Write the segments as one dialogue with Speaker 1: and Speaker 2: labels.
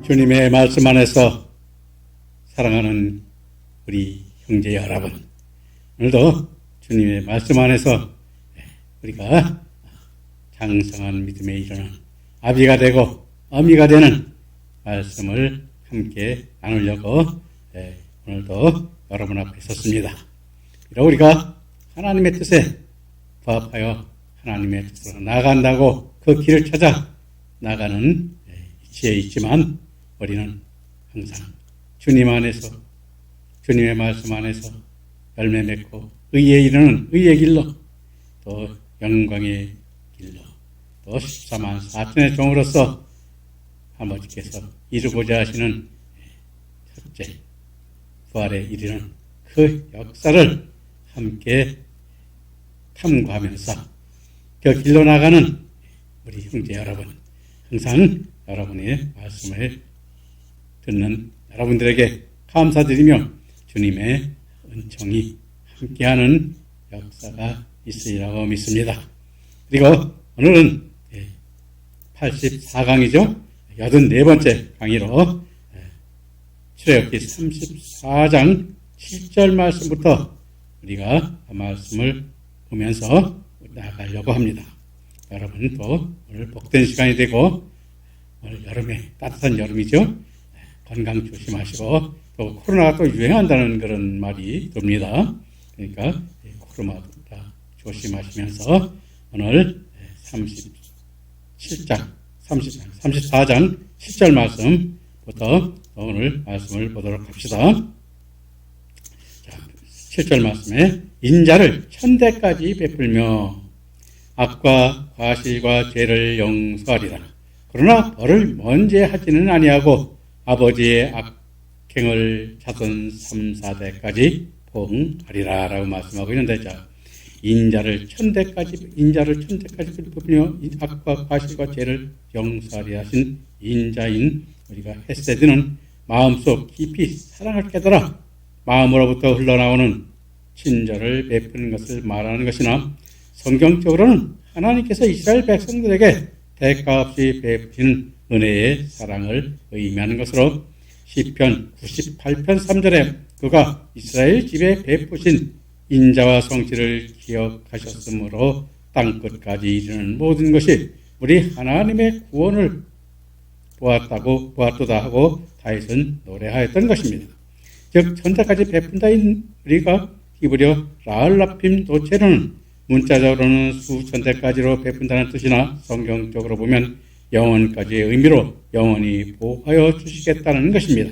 Speaker 1: 주님의 말씀 안에서 사랑하는 우리 형제 여러분, 오늘도 주님의 말씀 안에서 우리가 장성한 믿음에 이르는 아비가 되고 어미가 되는 말씀을 함께 나누려고 오늘도 여러분 앞에 섰습니다. 우리가 하나님의 뜻에 부합하여 하나님의 뜻으로 나아간다고 그 길을 찾아 나가는 이치에 있지만 우리는 항상 주님 안에서, 주님의 말씀 안에서 열매 맺고 의에 이르는 의의 길로, 또 영광의 길로, 또 14만 4천의 종으로서 아버지께서 이루고자 하시는 첫째 부활에 이르는 그 역사를 함께 탐구하면서 그 길로 나가는 우리 형제 여러분, 항상 여러분의 말씀을 듣는 여러분들에게 감사드리며 주님의 은총이 함께하는 역사가 있으리라고 믿습니다. 그리고 오늘은 84강이죠. 84번째 강의로 출애굽기 34장 7절 말씀부터 우리가 말씀을 보면서 나가려고 합니다. 여러분도 오늘 복된 시간이 되고, 오늘 여름에 따뜻한 여름이죠. 건강 조심하시고, 또 코로나가 또 유행한다는 그런 말이 듭니다. 그러니까 코로나도 다 조심하시면서 오늘 34장 10절 말씀부터 오늘 말씀을 보도록 합시다. 자, 7절 말씀에 인자를 천대까지 베풀며 악과 과실과 죄를 용서하리라. 그러나 벌을 면제하지는 아니하고 아버지의 악행을 자손 3, 4대까지 포응하리라 라고 말씀하고 있는데, 자, 인자를 천대까지 베풀며 악과 과실과 죄를 용서하리 하신 인자인 우리가 헤세드는 마음속 깊이 사랑을 깨달아 마음으로부터 흘러나오는 친절을 베푸는 것을 말하는 것이나, 성경적으로는 하나님께서 이스라엘 백성들에게 대가 없이 베푸신 은혜의 사랑을 의미하는 것으로, 시편 98편 3절에 그가 이스라엘 집에 베푸신 인자와 성실을 기억하셨으므로 땅끝까지 이르는 모든 것이 우리 하나님의 구원을 보았도다 하고 다윗은 노래하였던 것입니다. 즉 천대까지 베푼다인 우리가 히브리어 라알라핌 도체로는 문자적으로는 수천대까지로 베푼다는 뜻이나, 성경적으로 보면 영원까지의 의미로 영원히 보호하여 주시겠다는 것입니다.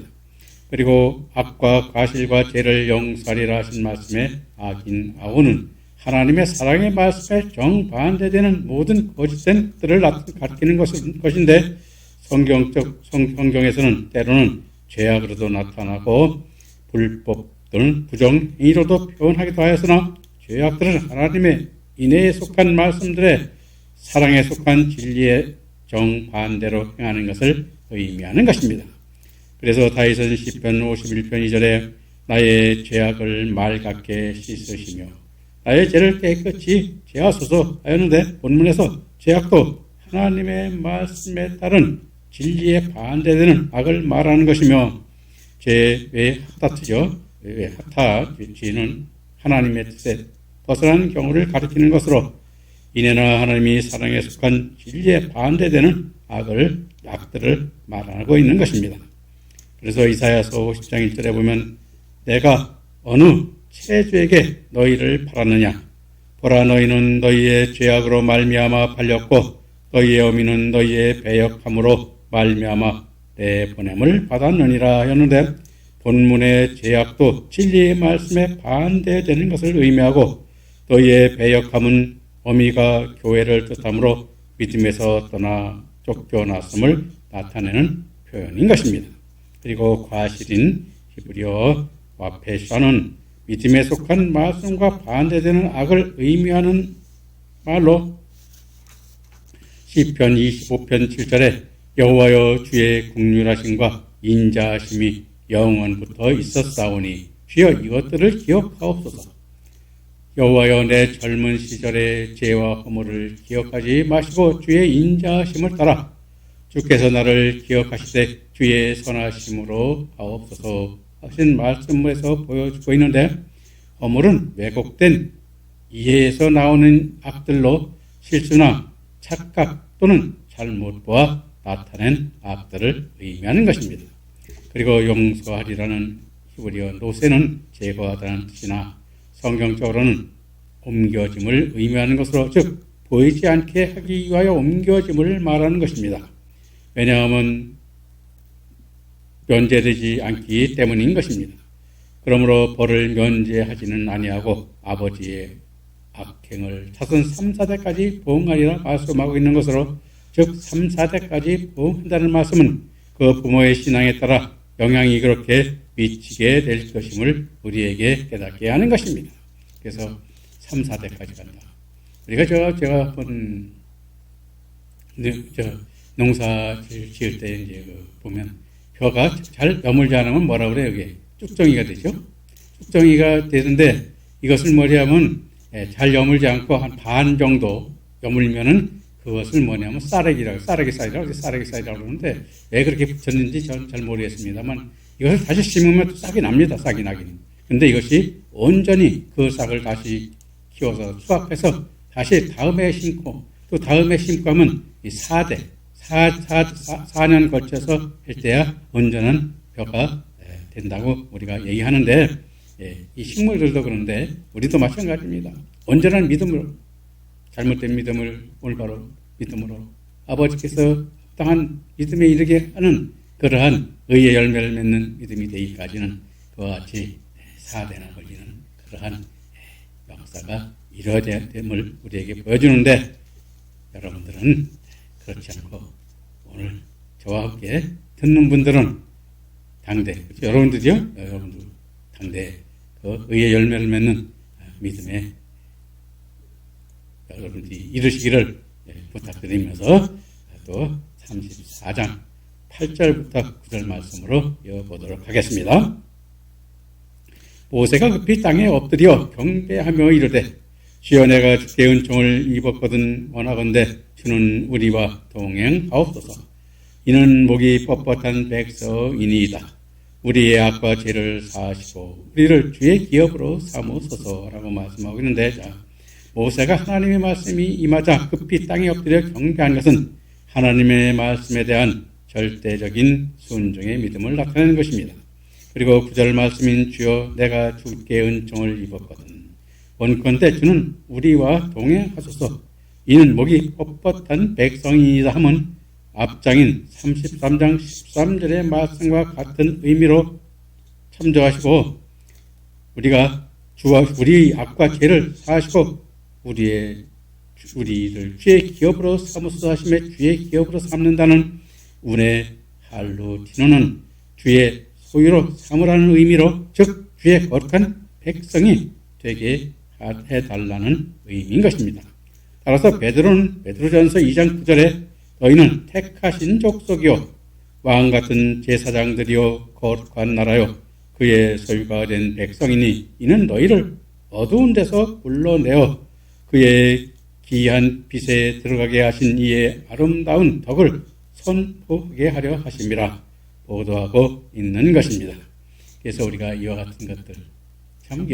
Speaker 1: 그리고 악과 과실과 죄를 용서하리라 하신 말씀에 악인 아우는 하나님의 사랑의 말씀에 정반대되는 모든 거짓된 뜻을 가리키는 것인데, 성경에서는 때로는 죄악으로도 나타나고 불법 또는 부정행위로도 표현하기도 하였으나, 죄악들은 하나님의 인애에 속한 말씀들의 사랑에 속한 진리의 정반대로 행하는 것을 의미하는 것입니다. 그래서 다윗은 시편 51편 2절에 나의 죄악을 말 같게 씻으시며 나의 죄를 깨끗이 제하소서 하였는데, 본문에서 죄악도 하나님의 말씀에 따른 진리에 반대되는 악을 말하는 것이며, 죄의 핫다트죠. 왜 핫다트는 하나님의 뜻에 벗어난 경우를 가리키는 것으로, 이내나 하나님이 사랑에 속한 진리에 반대되는 악들을 말하고 있는 것입니다. 그래서 이사야서 50장 1절에 보면 내가 어느 체주에게 너희를 팔았느냐? 보라, 너희는 너희의 죄악으로 말미암아 팔렸고 너희의 어미는 너희의 배역함으로 말미암아 내 보냄을 받았느니라 하였는데, 본문의 죄악도 진리의 말씀에 반대되는 것을 의미하고, 너희의 배역함은 어미가 교회를 뜻하므로 믿음에서 떠나 쫓겨났음을 나타내는 표현인 것입니다. 그리고 과실인 히브리어 와페샤는 믿음에 속한 말씀과 반대되는 악을 의미하는 말로, 시편 25편 7절에 여호와여 주의 긍휼하심과 인자하심이 영원부터 있었사오니 주여 이것들을 기억하옵소서. 여호와여 내 젊은 시절의 죄와 허물을 기억하지 마시고 주의 인자하심을 따라 주께서 나를 기억하시되 주의 선하심으로 하옵소서 하신 말씀에서 보여주고 있는데, 허물은 왜곡된 이해에서 나오는 악들로 실수나 착각 또는 잘못과 나타낸 악들을 의미하는 것입니다. 그리고 용서하리라는 히브리어 노세는 제거하다는 뜻이나 성경적으로는 옮겨짐을 의미하는 것으로, 즉 보이지 않게 하기 위하여 옮겨짐을 말하는 것입니다. 왜냐하면 면제되지 않기 때문인 것입니다. 그러므로 벌을 면제하지는 아니하고 아버지의 악행을 차선 3, 4대까지 보응하리라 말씀하고 있는 것으로, 즉 3, 4대까지 보응한다는 말씀은 그 부모의 신앙에 따라 영향이 그렇게 미치게 될 것임을 우리에게 깨닫게 하는 것입니다. 그래서 3, 4대까지 간다. 우리가 제가 한번 농사 지을 때 이제 보면 벼가 잘 여물지 않으면 뭐라 그래요? 이게 쭉정이가 되죠. 쭉정이가 되는데 이것을 뭐냐면 잘 여물지 않고 한 반 정도 여물면은 그것을 뭐냐면 쌀기 쌀이라고 그러는데 왜 그렇게 붙였는지 저는 잘 모르겠습니다만 이것을 다시 심으면 또 싹이 납니다. 싹이 나기는. 근데 이것이 온전히 그 싹을 다시 키워서 수확해서 다시 다음에 심고 또 다음에 심고 하면 이 4년 거쳐서 할 때야 온전한 벼가 된다고 우리가 얘기하는데, 이 식물들도 그런데 우리도 마찬가지입니다. 온전한 믿음으로, 잘못된 믿음을 올바로 믿음으로 아버지께서 합당한 믿음에 이르게 하는 그러한 의의 열매를 맺는 믿음이 되기까지는 그와 같이 4대나 걸리는 그러한 역사가 이루어짐을 우리에게 보여주는데, 여러분들은 그렇지 않고 오늘 저와 함께 듣는 분들은 당대, 그렇죠? 여러분들이요? 여러분들 당대 그 의의 열매를 맺는 믿음에 여러분들이 이루시기를 부탁드리면서 또 34장 8절부터 9절 말씀으로 이어보도록 하겠습니다. 모세가 급히 땅에 엎드려 경배하며 이르되 주여 내가 주께 은총을 입었거든 원하건대 주는 우리와 동행하옵소서. 이는 목이 뻣뻣한 백성이니이다. 우리의 악과 죄를 사하시고 우리를 주의 기업으로 삼으소서라고 말씀하고 있는데, 모세가 하나님의 말씀이 임하자 급히 땅에 엎드려 경배한 것은 하나님의 말씀에 대한 절대적인 순종의 믿음을 나타내는 것입니다. 그리고 9절 말씀인 주여 내가 주께 은총을 입었거든 원컨대 주는 우리와 동행하소서. 이는 목이 뻣뻣한 백성이다 함은 앞장인 33장 13절의 말씀과 같은 의미로 참조하시고, 우리가 우리 악과 죄를 사하시고 우리를 주의 기업으로 삼으소서 하심에 주의 기업으로 삼는다는 운의 할로 티노는 주의 소유로 삼으라는 의미로, 즉 주의 거룩한 백성이 되게 해달라는 의미인 것입니다. 따라서 베드로전서 2장 9절에 너희는 택하신 족속이요 왕같은 제사장들이요 거룩한 나라요 그의 소유가 된 백성이니 이는 너희를 어두운 데서 불러내어 그의 기이한 빛에 들어가게 하신 이의 아름다운 덕을 선포하게 하려 하심이라 보도하고 있는 것입니다. 그래서 우리가 이와 같은 것들 참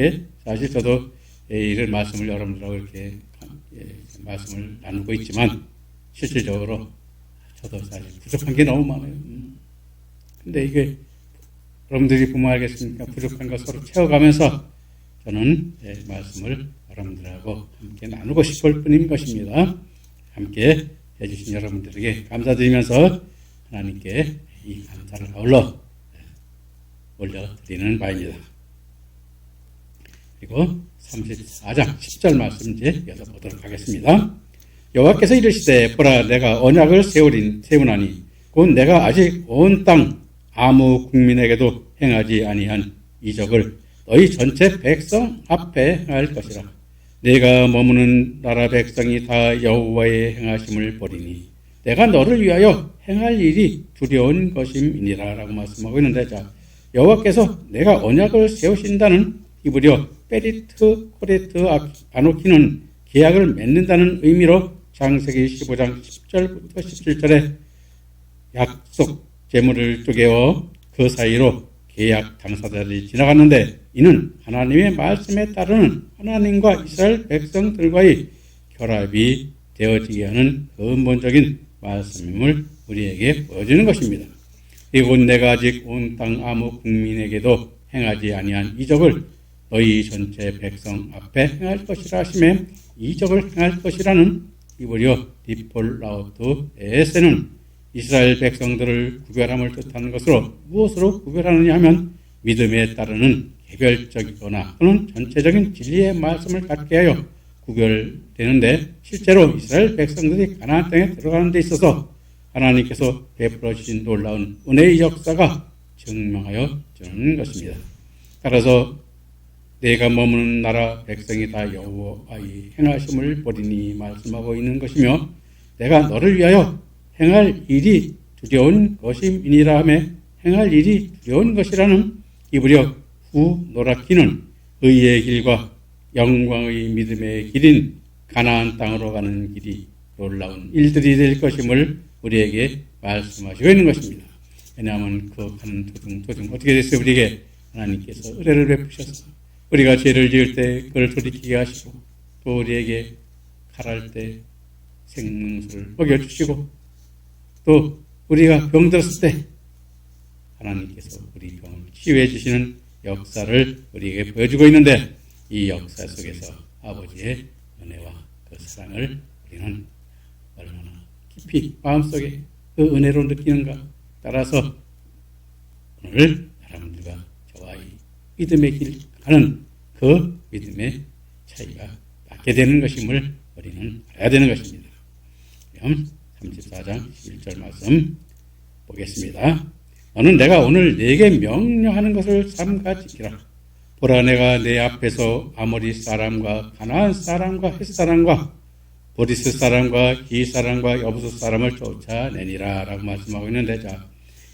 Speaker 1: 사실 저도 이런 말씀을 여러분들하고 이렇게 말씀을 나누고 있지만 실질적으로 저도 사실 부족한 게 너무 많아요. 근데 이게 여러분들이 보면 알겠습니까? 부족한 거 서로 채워가면서 저는 말씀을 여러분들하고 함께 나누고 싶을 뿐인 것입니다. 함께 해주신 여러분들에게 감사드리면서 하나님께 이 감사를 아울러 올려드리는 바입니다. 그리고 34장 10절 말씀 이제 이어서 보도록 하겠습니다. 여호와께서 이르시되 보라 내가 언약을 세우나니 곧 내가 아직 온 땅 아무 국민에게도 행하지 아니한 이적을 너희 전체 백성 앞에 행할 것이라. 내가 머무는 나라 백성이 다 여호와의 행하심을 보리니 내가 너를 위하여 행할 일이 두려운 것임이니라 라고 말씀하고 있는데, 여호와께서 내가 언약을 세우신다는 히브리어 페리트 코레트 아노키는 계약을 맺는다는 의미로 창세기 15장 10절부터 17절에 약속 재물을 쪼개어 그 사이로 계약 당사자들이 지나갔는데 이는 하나님의 말씀에 따르는 하나님과 이스라엘 백성들과의 결합이 되어지게 하는 근본적인 말씀임을 우리에게 보여주는 것입니다. 이곳 내가 아직 온 땅 아무 국민에게도 행하지 아니한 이적을 너희 전체 백성 앞에 행할 것이라 하시매 이적을 행할 것이라는 히브리어 디폴라우트 에세는 이스라엘 백성들을 구별함을 뜻하는 것으로 무엇으로 구별하느냐 하면 믿음에 따르는 개별적이거나 또는 전체적인 진리의 말씀을 갖게 하여 구별되는데 실제로 이스라엘 백성들이 가나안 땅에 들어가는 데 있어서 하나님께서 베풀어 주신 놀라운 은혜의 역사가 증명하여 주는 것입니다. 따라서 내가 머무는 나라 백성이 다 여호와의 행하심을 보리니 말씀하고 있는 것이며 내가 너를 위하여 행할 일이 두려운 것임이니라 하며 행할 일이 두려운 것이라는 히브리어 후노라키는 의의 길과 영광의 믿음의 길인 가나안 땅으로 가는 길이 놀라운 일들이 될 것임을 우리에게 말씀하시고 있는 것입니다. 왜냐하면 그 가는 도중 어떻게 됐어요? 우리에게 하나님께서 은혜를 베푸셔서 우리가 죄를 지을 때 그걸 돌이키게 하시고 또 우리에게 칼할 때 생명수를 먹여주시고 또 우리가 병들었을 때 하나님께서 우리 병을 치유해 주시는 역사를 우리에게 보여주고 있는데 이 역사 속에서 아버지의 은혜와 그 사랑을 우리는 얼마나 깊이 마음속에 그 은혜로 느끼는가. 따라서 오늘 여러분들과 저와의 믿음의 길 가는 그 믿음의 차이가 나게 되는 것임을 우리는 알아야 되는 것입니다. 그럼 34장 11절 말씀 보겠습니다. 너는 내가 오늘 네게 명령하는 것을 삼가 지키라. 보라 내가 내 앞에서 아모리 사람과 가나안 사람과 헷 사람과 보리스 사람과 기 사람과 여부스 사람을 쫓아내니라 라고 말씀하고 있는데 자,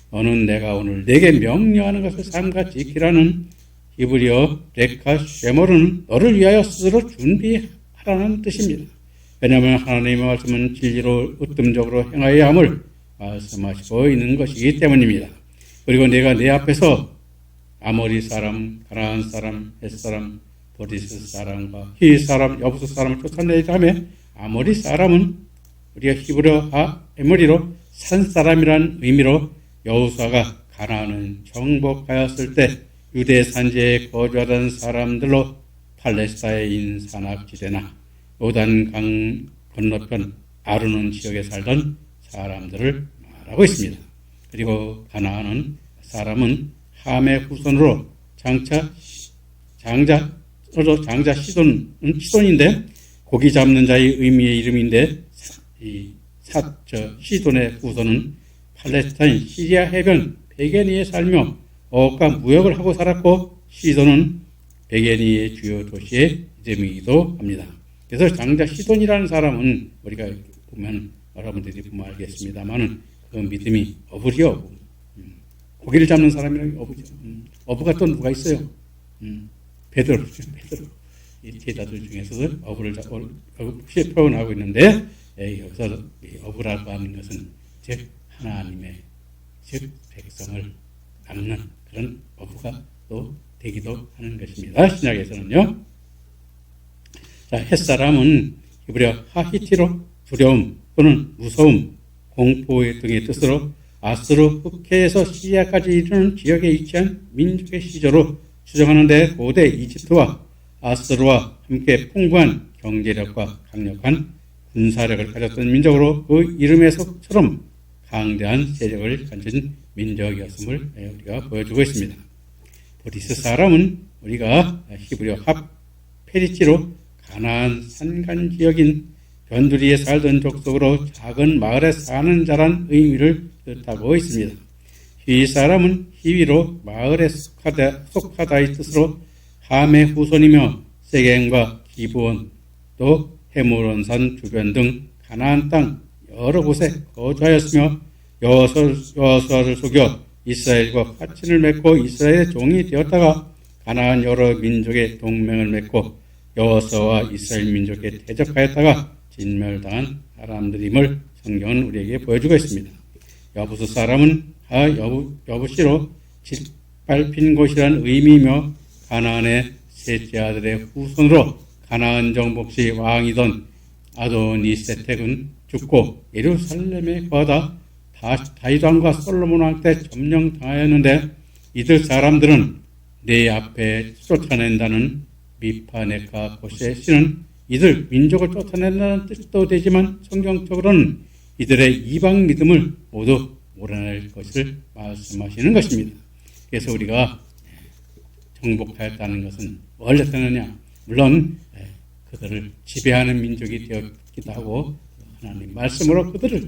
Speaker 1: 너는 내가 오늘 네게 명령하는 것을 삼가 지키라는 히브리어 레카 쉐모르는 너를 위하여 스스로 준비하라는 뜻입니다. 왜냐하면 하나님의 말씀은 진리로 으뜸적으로 행하여야 함을 말씀하시고 있는 것이기 때문입니다. 그리고 내가 내 앞에서 아모리 사람, 가나안 사람, 헷 사람, 보리스 사람과 히 사람, 여부스 사람을 쫓아내자 하며 아모리 사람은 우리가 히브리어 에모리로 산 사람이라는 의미로 여호수아가 가나안을 정복하였을 때 유대 산지에 거주하던 사람들로 팔레스타인 산악지대나 요단강 건너편 아르논 지역에 살던 사람들을 말하고 있습니다. 그리고 가나안 사람은 함의 후손으로 장자 시돈인데 고기 잡는 자의 의미의 이름인데 시돈의 후손은 팔레스타인 시리아 해변 베게니에 살며 어업과 무역을 하고 살았고 시돈은 베게니의 주요 도시의 이름이기도 합니다. 그래서 장자 시돈이라는 사람은 우리가 보면 여러분들이 보면 알겠습니다만은 그 믿음이 어부리요 어부. 고기를 잡는 사람이랑 어부죠. 어부가 또 누가 있어요? 베드로죠. 베드로. 이 제자들 중에서도 어부를 표현하고 있는데 여기서 어부라고 하는 것은 즉 하나님의 즉 백성을 남는 그런 어부가 또 되기도 하는 것입니다. 신약에서는요. 자, 헷사람은 히브리어 하히티로 두려움 또는 무서움, 공포 등의 뜻으로 아스루 흑해에서 시리아까지 이르는 지역에 위치한 민족의 시조로 추정하는데 고대 이집트와 아스루와 함께 풍부한 경제력과 강력한 군사력을 가졌던 민족으로 그 이름에서처럼 강대한 세력을 가진 민족이었음을 우리가 보여주고 있습니다. 보리스 사람은 우리가 히브리어 페리치로 가나안 산간 지역인 변두리에 살던 족속으로 작은 마을에 사는 자란 의미를 뜻하고 있습니다. 히 사람은 히위로 마을에 속하다의 뜻으로 함의 후손이며 세겜과 기브온 또 헤므론산 주변 등 가나안 땅 여러 곳에 거주하였으며 여호수아를 속여 이스라엘과 화친을 맺고 이스라엘의 종이 되었다가 가나안 여러 민족의 동맹을 맺고 여호수아와 이스라엘 민족에 대적하였다가 진멸당한 사람들임을 성경은 우리에게 보여주고 있습니다. 여부수 사람은 다 여부시로 짓밟힌 곳이란 의미이며 가나안의 셋째 아들의 후손으로 가나안 정복시 왕이던 아도니세텍은 죽고 예루살렘에 거하다 다윗 왕과 솔로몬 왕 때 점령당하였는데 이들 사람들은 내 앞에 쫓아낸다는 미파네카 고시의 씨는 이들 민족을 쫓아낸다는 뜻도 되지만 성경적으로는 이들의 이방 믿음을 모두 몰아낼 것을 말씀하시는 것입니다. 그래서 우리가 정복하였다는 것은 뭘 나타내느냐? 물론 그들을 지배하는 민족이 되었기도 하고 하나님 말씀으로 그들을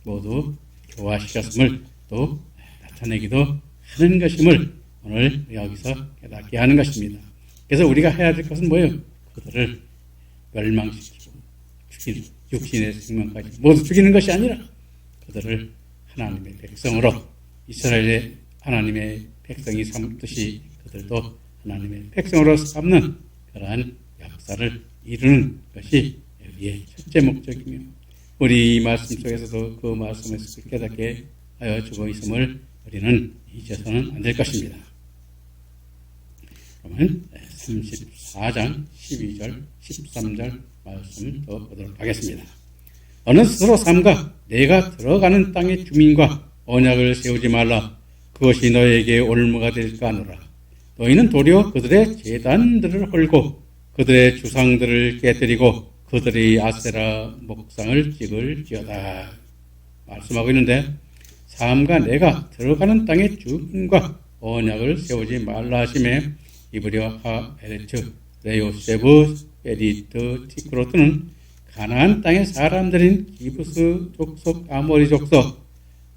Speaker 1: 모두 교화시켰음을 또 나타내기도 하는 것임을 오늘 여기서 깨닫게 하는 것입니다. 그래서 우리가 해야 될 것은 뭐예요? 그들을 멸망시키고 죽이는 육신의 생명까지 모두 죽이는 것이 아니라 그들을 하나님의 백성으로 이스라엘의 하나님의 백성이 삼듯이 그들도 하나님의 백성으로 삼는 그러한 역사를 이루는 것이 여기에 첫째 목적이며 우리 이 말씀 속에서도 그 말씀에서 깨닫게 하여 주고 있음을 우리는 잊어서는 안 될 것입니다. 그러면 34장 12절 13절 말씀 더 보도록 하겠습니다. 어느 스스로 삼가 내가 들어가는 땅의 주민과 언약을 세우지 말라. 그것이 너에게 올무가 될까 하노라. 너희는 도리어 그들의 제단들을 헐고 그들의 주상들을 깨뜨리고 그들의 아세라 목상을 찍을지어다. 말씀하고 있는데 삼가 내가 들어가는 땅의 주민과 언약을 세우지 말라 하심에 이브리와 하에레츠 레요세브 베리트 티크로트는 가나안 땅의 사람들인 기브스 족속, 아모리 족속,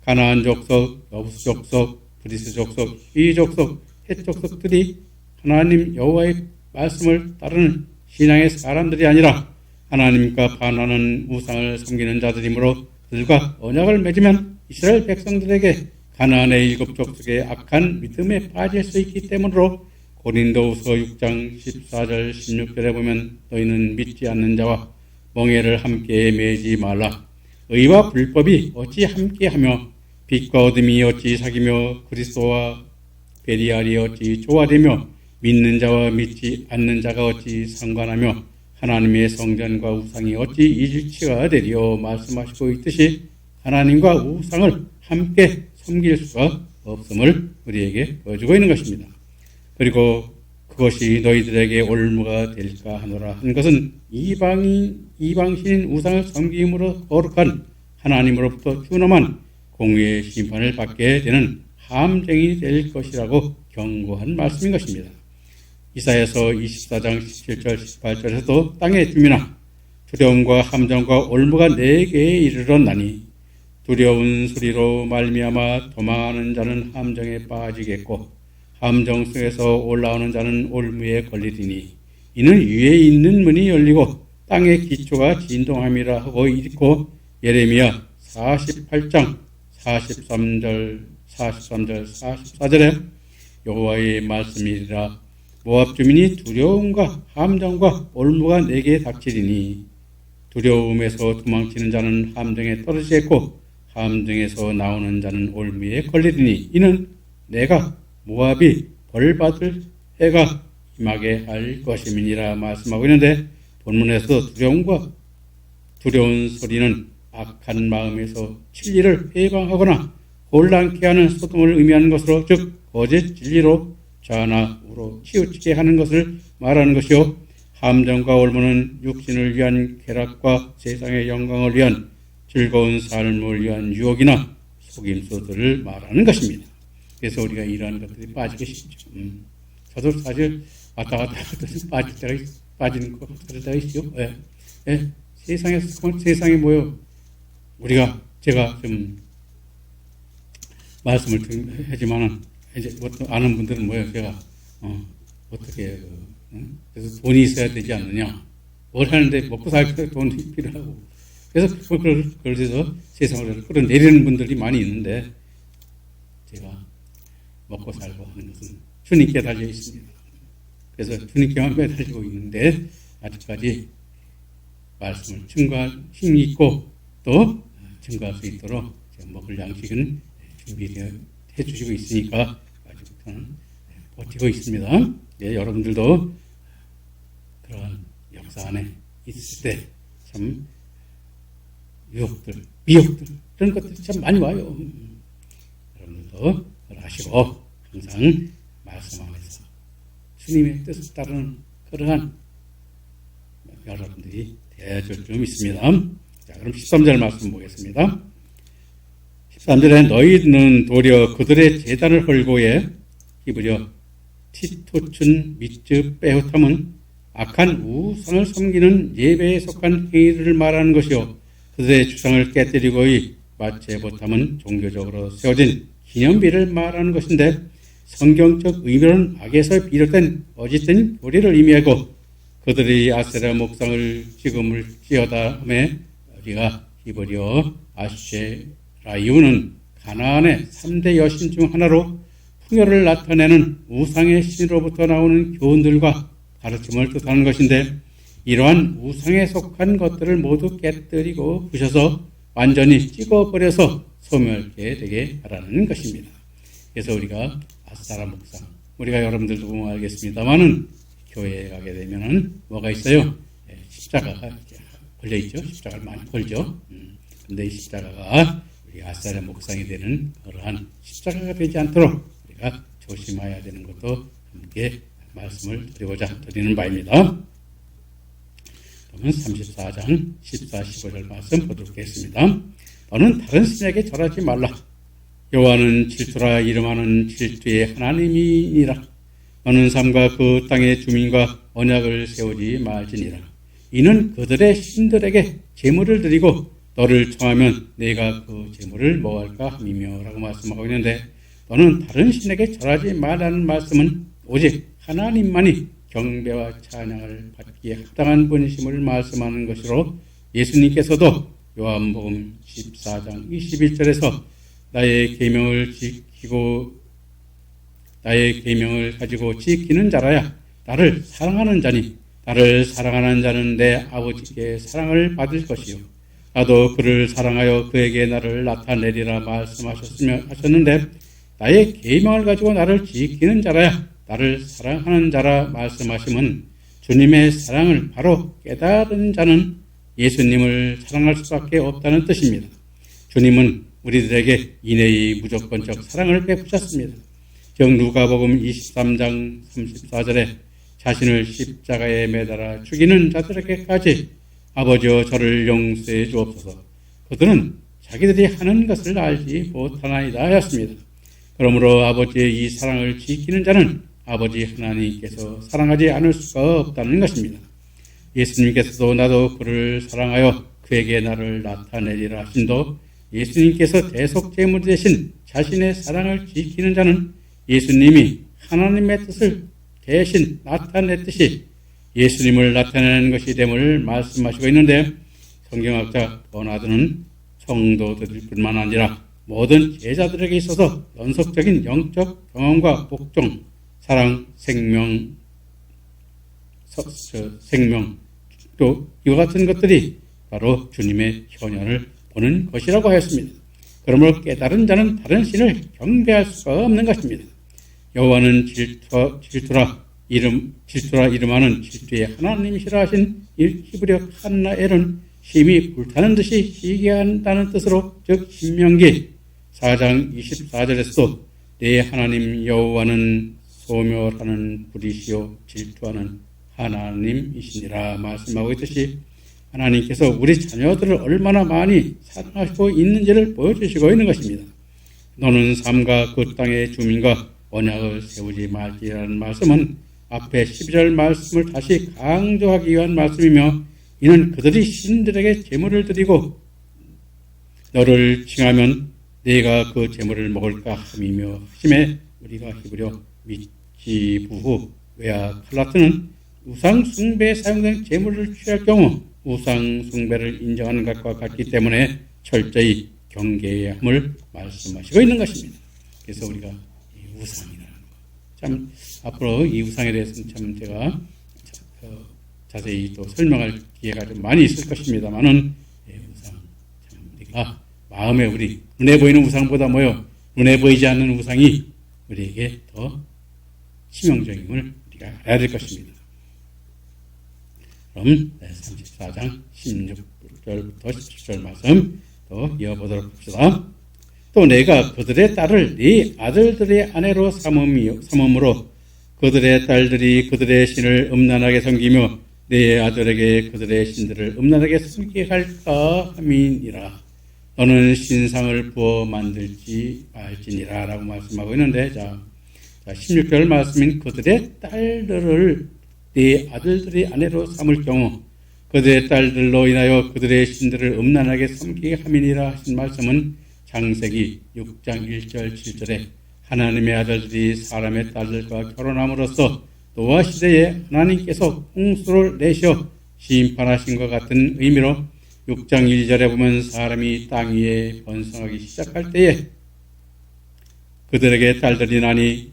Speaker 1: 가나안 족속, 여부스 족속, 브리스 족속, 히 족속, 헷 족속들이 하나님 여호와의 말씀을 따르는 신앙의 사람들이 아니라 하나님과 반하는 우상을 섬기는 자들이므로 그들과 언약을 맺으면 이스라엘 백성들에게 가나안의 일곱 족속의 악한 믿음에 빠질 수 있기 때문으로 고린도후서 6장 14절 16절에 보면 너희는 믿지 않는 자와 멍에를 함께 매지 말라. 의와 불법이 어찌 함께하며 빛과 어둠이 어찌 사귀며 그리스도와 베리알이 어찌 조화되며 믿는 자와 믿지 않는 자가 어찌 상관하며 하나님의 성전과 우상이 어찌 일치가 되리요 말씀하시고 있듯이 하나님과 우상을 함께 섬길 수가 없음을 우리에게 보여주고 있는 것입니다. 그리고 그것이 너희들에게 올무가 될까 하노라 한 것은 이방신인 우상을 섬김으로 거룩한 하나님으로부터 준엄한 공의의 심판을 받게 되는 함정이 될 것이라고 경고한 말씀인 것입니다. 이사야서 24장 17절 18절에서도 땅의 주민아 두려움과 함정과 올무가 내게 이르렀나니 두려운 소리로 말미암아 도망하는 자는 함정에 빠지겠고 함정 속에서 올라오는 자는 올무에 걸리리니 이는 위에 있는 문이 열리고 땅의 기초가 진동함이라 하고 읽고 예레미야 48장 43절 44절에 여호와의 말씀이라 모압 주민이 두려움과 함정과 올무가 내게 닥치리니 두려움에서 도망치는 자는 함정에 떨어지겠고 함정에서 나오는 자는 올무에 걸리리니 이는 내가 모압이 벌받을 해가 임하게 할 것임이니라 말씀하고 있는데 본문에서 두려운 소리는 악한 마음에서 진리를 회방하거나 혼란케 하는 소동을 의미하는 것으로 즉 거짓 진리로 좌나 우로 치우치게 하는 것을 말하는 것이요 함정과 올무는 육신을 위한 쾌락과 세상의 영광을 위한 즐거운 삶을 위한 유혹이나 속임수들을 말하는 것입니다. 그래서 우리가 이러한 것들이 빠지기 쉽죠. 저도 사실 왔다 갔다 빠지는 것 같을 때가 있죠. 세상에 뭐요? 제가 좀 말씀을 하지만은 이제 아는 분들은 뭐예요? 제가 어떻게 그래서 돈이 있어야 되지 않느냐? 뭘 하는데 먹고 살 때 돈이 필요하고 그래서 그걸 해서 세상을 끌어내리는 분들이 많이 있는데 제가 먹고 살고 하는 것은 주님께 달려 있습니다. 그래서 주님께만 매달리고 있는데 아직까지 말씀을 힘 있고 또 증거할 수 있도록 먹을 양식은 준비해 주시고 있으니까 아직부터는 버티고 있습니다. 예, 여러분들도 그러한 역사 안에 있을 때 참 유혹들, 미혹들 이런 것들이 참 많이 와요. 여러분들도 하시고 항상 말씀 안에서 주님의 뜻을 따르는 그러한 여러분들이 되어줄 좀 있습니다. 자, 그럼 13절 말씀 보겠습니다. 13절에 너희는 도리어 그들의 제단을 헐고에 히브리어 티토춘 미츠 빼앗함은 악한 우상을 섬기는 예배에 속한 행위를 말하는 것이요 그들의 주상을 깨뜨리고의 마체보탐은 종교적으로 세워진 기념비를 말하는 것인데 성경적 의미로는 악에서 비롯된 어짓된 교리를 의미하고 그들이 아세라 목상을 지금을 찌어다음에 우리가 히브리어 아쉐라이우는 가나안의 3대 여신 중 하나로 풍요를 나타내는 우상의 신으로부터 나오는 교훈들과 가르침을 뜻하는 것인데 이러한 우상에 속한 것들을 모두 깨뜨리고 부셔서 완전히 찍어버려서 소멸케 되게 하라는 것입니다. 그래서 우리가 아세라 목상, 우리가 여러분들도 보면 알겠습니다만은 교회에 가게 되면은 뭐가 있어요? 십자가가 걸려있죠. 십자가를 많이 걸죠. 근데 이 십자가가 우리 아세라 목상이 되는 그러한 십자가가 되지 않도록 우리가 조심해야 되는 것도 함께 말씀을 드리는 바입니다. 그러면 34장 14, 15절 말씀 보도록 하겠습니다. 너는 다른 신에게 절하지 말라. 여호와는 질투라 이름하는 질투의 하나님이니라. 너는 삶과 그 땅의 주민과 언약을 세우지 말지니라. 이는 그들의 신들에게 제물을 드리고 너를 청하면 내가 그 제물을 뭐할까 함이며 라고 말씀하고 있는데 너는 다른 신에게 절하지 말라는 말씀은 오직 하나님만이 경배와 찬양을 받기에 합당한 분이심을 말씀하는 것으로 예수님께서도 요한복음 14장 21절에서 나의 계명을 가지고 지키는 자라야 나를 사랑하는 자니 나를 사랑하는 자는 내 아버지께 사랑을 받을 것이요 나도 그를 사랑하여 그에게 나를 나타내리라 말씀하셨는데 나의 계명을 가지고 나를 지키는 자라야 나를 사랑하는 자라 말씀하심은 주님의 사랑을 바로 깨달은 자는 예수님을 사랑할 수밖에 없다는 뜻입니다. 주님은 우리들에게 인내의 무조건적 사랑을 베푸셨습니다. 즉 누가복음 23장 34절에 자신을 십자가에 매달아 죽이는 자들에게까지 아버지여 저를 용서해 주옵소서. 그들은 자기들이 하는 것을 알지 못하나이다 하였습니다. 그러므로 아버지의 이 사랑을 지키는 자는 아버지 하나님께서 사랑하지 않을 수가 없다는 것입니다. 예수님께서도 나도 그를 사랑하여 그에게 나를 나타내리라 하신도 예수님께서 대속제물 대신 자신의 사랑을 지키는 자는 예수님이 하나님의 뜻을 대신 나타냈듯이 예수님을 나타내는 것이 됨을 말씀하시고 있는데 성경학자 버나드는 성도들 뿐만 아니라 모든 제자들에게 있어서 연속적인 영적 경험과 복종, 사랑, 생명, 또 이와 같은 것들이 바로 주님의 현현을 보는 것이라고 하였습니다. 그러므로 깨달은 자는 다른 신을 경배할 수가 없는 것입니다. 여호와는 질투라 이름하는 질투의 하나님이시라 하신 히브리어 칸나엘은 심히 불타는 듯이 시기한다는 뜻으로 즉 신명기 4장 24절에서도 내 하나님 여호와는 소멸하는 불이시요 질투하는 하나님이시니라 말씀하고 있듯이 하나님께서 우리 자녀들을 얼마나 많이 사랑하시고 있는지를 보여주시고 있는 것입니다. 너는 삶과 그 땅의 주민과 언약을 세우지 말지라는 말씀은 앞에 12절 말씀을 다시 강조하기 위한 말씀이며 이는 그들이 신들에게 제물을 드리고 너를 칭하면 네가 그 제물을 먹을까 함이며 하심에 우리가 히브리어 미치부후 외아 칼라트는 우상 숭배에 사용된 제물을 취할 경우 우상 숭배를 인정하는 것과 같기 때문에 철저히 경계해야 함을 말씀하시고 있는 것입니다. 그래서 우리가 이 우상이라는 것, 참 앞으로 이 우상에 대해서는 참 제가 자세히 또 설명할 기회가 좀 많이 있을 것입니다만은 우상 참 우리가 마음에 우리 눈에 보이는 우상보다 눈에 보이지 않는 우상이 우리에게 더 치명적임을 우리가 알아야 될 것입니다. 그럼 34장 16절부터 17절 말씀 또 이어보도록 합시다. 또 내가 그들의 딸을 네 아들들의 아내로 삼음으로 그들의 딸들이 그들의 신을 음란하게 섬기며 네 아들에게 그들의 신들을 음란하게 섬기게 할까 함이니라. 너는 신상을 부어 만들지 말지니라 라고 말씀하고 있는데, 자 16절 말씀인 그들의 딸들을 네 아들들의 아내로 삼을 경우 그들의 딸들로 인하여 그들의 신들을 음란하게 섬기게 함이니라 하신 말씀은 창세기 6장 1절 7절에 하나님의 아들들이 사람의 딸들과 결혼함으로써 노아 시대에 하나님께서 홍수를 내셔 심판하신 것 같은 의미로 6장 1절에 보면 사람이 땅 위에 번성하기 시작할 때에 그들에게 딸들이 나니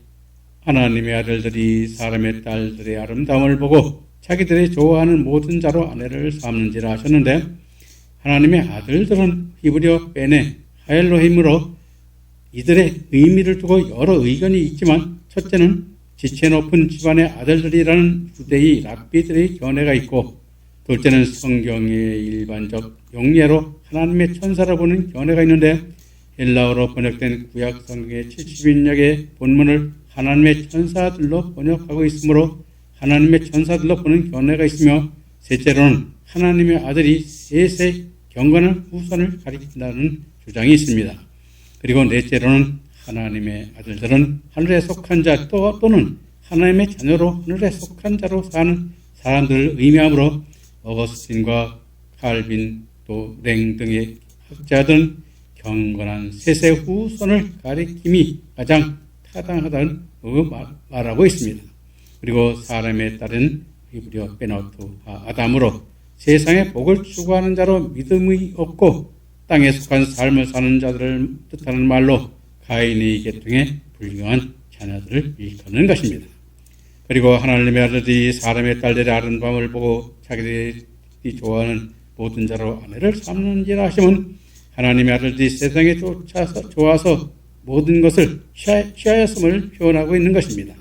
Speaker 1: 하나님의 아들들이 사람의 딸들의 아름다움을 보고 자기들이 좋아하는 모든 자로 아내를 삼는지라 하셨는데, 하나님의 아들들은 히브리어 베네 하엘로힘으로 이들의 의미를 두고 여러 의견이 있지만, 첫째는 지체 높은 집안의 아들들이라는 유대의 랍비들의 견해가 있고, 둘째는 성경의 일반적 용례로 하나님의 천사를 보는 견해가 있는데, 헬라어로 번역된 구약 성경의 70인역의 본문을 하나님의 천사들로 번역하고 있으므로 하나님의 천사들로 보는 견해가 있으며, 셋째로는 하나님의 아들이 셋의 경건한 후손을 가리킨다는 주장이 있습니다. 그리고 넷째로는 하나님의 아들들은 하늘에 속한 자 또는 하나님의 자녀로 하늘에 속한 자로 사는 사람들을 의미하므로 어거스틴과 칼빈 또 랭 등의 학자들은 경건한 셋의 후손을 가리킴이 가장 타당하다는 말하고 있습니다. 그리고 사람의 딸은 히브리어 베노투 아담으로 세상의 복을 추구하는 자로 믿음이 없고 땅에 속한 삶을 사는 자들을 뜻하는 말로 가인의 계통의 불경한 자녀들을 일컫는 것입니다. 그리고 하나님의 아들들이 사람의 딸들의 아름다움을 보고 자기들이 좋아하는 모든 자로 아내를 삼는지라 하시면, 하나님의 아들들이 세상에 좋아서 모든 것을 취하였음을 표현하고 있는 것입니다.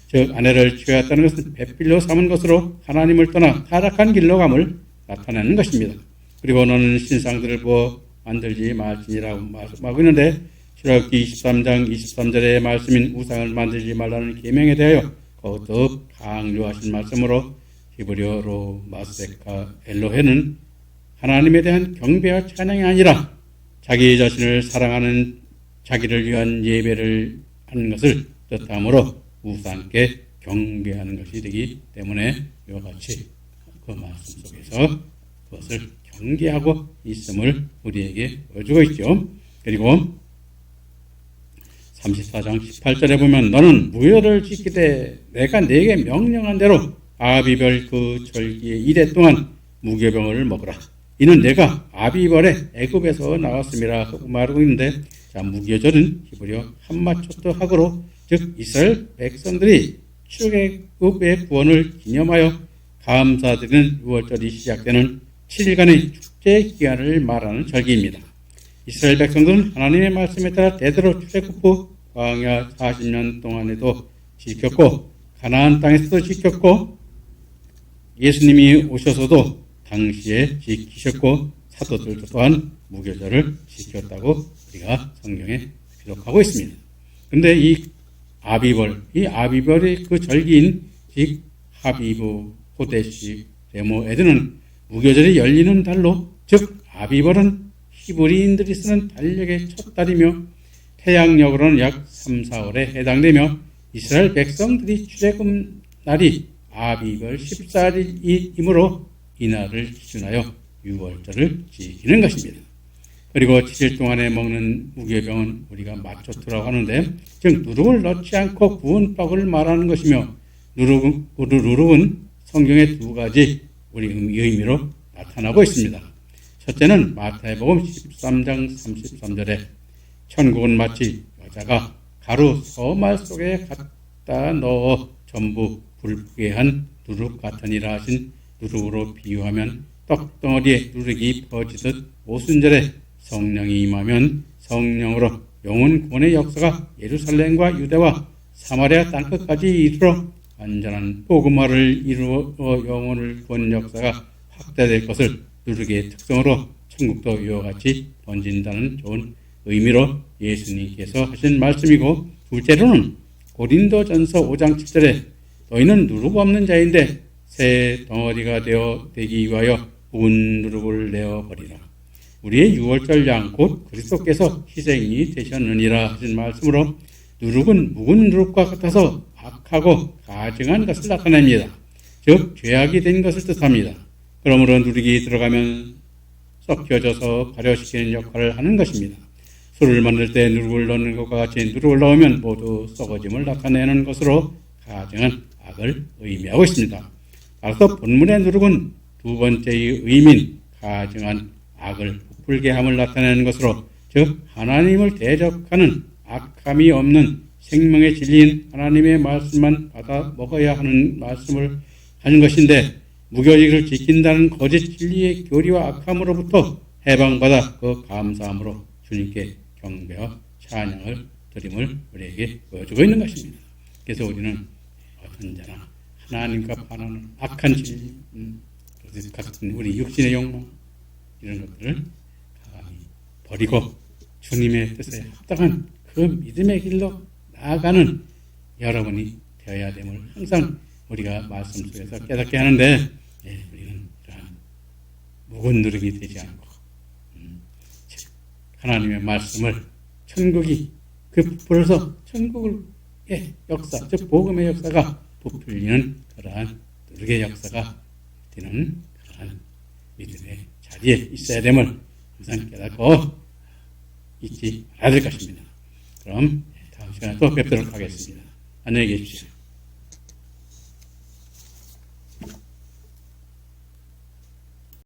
Speaker 1: 즉 아내를 취하였다는 것은 배필로 삼은 것으로 하나님을 떠나 타락한 길로 감을 나타내는 것입니다. 그리고 너는 신상들을 부어 만들지 말지니라고 말씀하고 있는데, 출애굽기 23장 23절의 말씀인 우상을 만들지 말라는 계명에 대하여 더욱 강조하신 말씀으로 히브리어로 마세카 엘로헤는 하나님에 대한 경배와 찬양이 아니라 자기 자신을 사랑하는 자기를 위한 예배를 하는 것을 뜻하므로 우상께 경배하는 것이 되기 때문에 이와 같이 그 말씀 속에서 그것을 경계하고 있음을 우리에게 보여주고 있죠. 그리고 34장 18절에 보면 너는 무효를 지키되 내가 네게 명령한 대로 아비별 그 절기의 이래 동안 무교병을 먹으라. 이는 내가 아비벌에 애굽에서 나왔음이라 말하고 있는데, 자, 무교절은 히브리어 한마초트 학으로 즉 이스라엘 백성들이 출애굽의 구원을 기념하여 감사드리는 6월절이 시작되는 7일간의 축제 기간을 말하는 절기입니다. 이스라엘 백성들은 하나님의 말씀에 따라 대대로 출애굽 후 광야 40년 동안에도 지켰고 가나안 땅에서도 지켰고 예수님이 오셔서도 당시에 지키셨고 사도들도 또한 무교절을 지켰다고 우리가 성경에 기록하고 있습니다. 그런데 이 아비벌의 그 절기인 즉 하비브, 호데시, 레모, 에드는 무교절이 열리는 달로, 즉 아비벌은 히브리인들이 쓰는 달력의 첫 달이며 태양력으로는 약 3, 4월에 해당되며 이스라엘 백성들이 출애굽 날이 아비벌 14일이므로 이날을 기준하여 6월절을 지키는 것입니다. 그리고 7일 동안에 먹는 무교병은 우리가 마초트라고 하는데, 즉 누룩을 넣지 않고 구운 떡을 말하는 것이며, 누룩은 성경의 두 가지 우리 의미로 나타나고 있습니다. 첫째는 마태복음 13장 33절에 천국은 마치 여자가 가루 서말 속에 갖다 넣어 전부 불쁘게 한 누룩 같으니라 하신 누룩으로 비유하면 떡덩어리에 누룩이 퍼지듯 오순절에 성령이 임하면 성령으로 영혼 구원의 역사가 예루살렘과 유대와 사마리아 땅끝까지 이르러 완전한 복음화를 이루어 영혼을 구원 역사가 확대될 것을 누르기의 특성으로 천국도 이와 같이 번진다는 좋은 의미로 예수님께서 하신 말씀이고, 둘째로는 고린도전서 5장 7절에 너희는 누룩 없는 자인데 새 덩어리가 되기 위하여 묵은 누룩을 내어버리라. 우리의 유월절 양 곧 그리스도께서 희생이 되셨느니라 하신 말씀으로 누룩은 묵은 누룩과 같아서 악하고 가증한 것을 나타냅니다. 즉 죄악이 된 것을 뜻합니다. 그러므로 누룩이 들어가면 썩혀져서 발효시키는 역할을 하는 것입니다. 술을 만들 때 누룩을 넣는 것과 같이 누룩을 넣으면 모두 썩어짐을 나타내는 것으로 가증한 악을 의미하고 있습니다. 따라서 본문의 누룩은 두 번째의 의미인 가증한 악을 부풀게 함을 나타내는 것으로, 즉 하나님을 대적하는 악함이 없는 생명의 진리인 하나님의 말씀만 받아 먹어야 하는 말씀을 하는 것인데, 무교직을 지킨다는 거짓 진리의 교리와 악함으로부터 해방받아 그 감사함으로 주님께 경배와 찬양을 드림을 우리에게 보여주고 있는 것입니다. 그래서 우리는 언제나 하나님과 반하는 악한 진리, 같은 우리 육신의 욕망, 이런 것들을 강하게 버리고 주님의 뜻에 합당한 그 믿음의 길로 나아가는 여러분이 되어야 됨을 항상 우리가 말씀 속에서 깨닫게 하는데, 우리는 이러한 묵은 누룩이 되지 않고 하나님의 말씀을 천국이 그 부풀어서 천국의 역사, 즉 복음의 역사가 부풀리는 그러한 누룩의 역사가 되는 그러한 믿음의 자리에 있어야 됨을 항상 깨닫고 잊지 말아야 될 것입니다. 그럼 다음 시간에 또 뵙도록 하겠습니다. 안녕히 계십시오.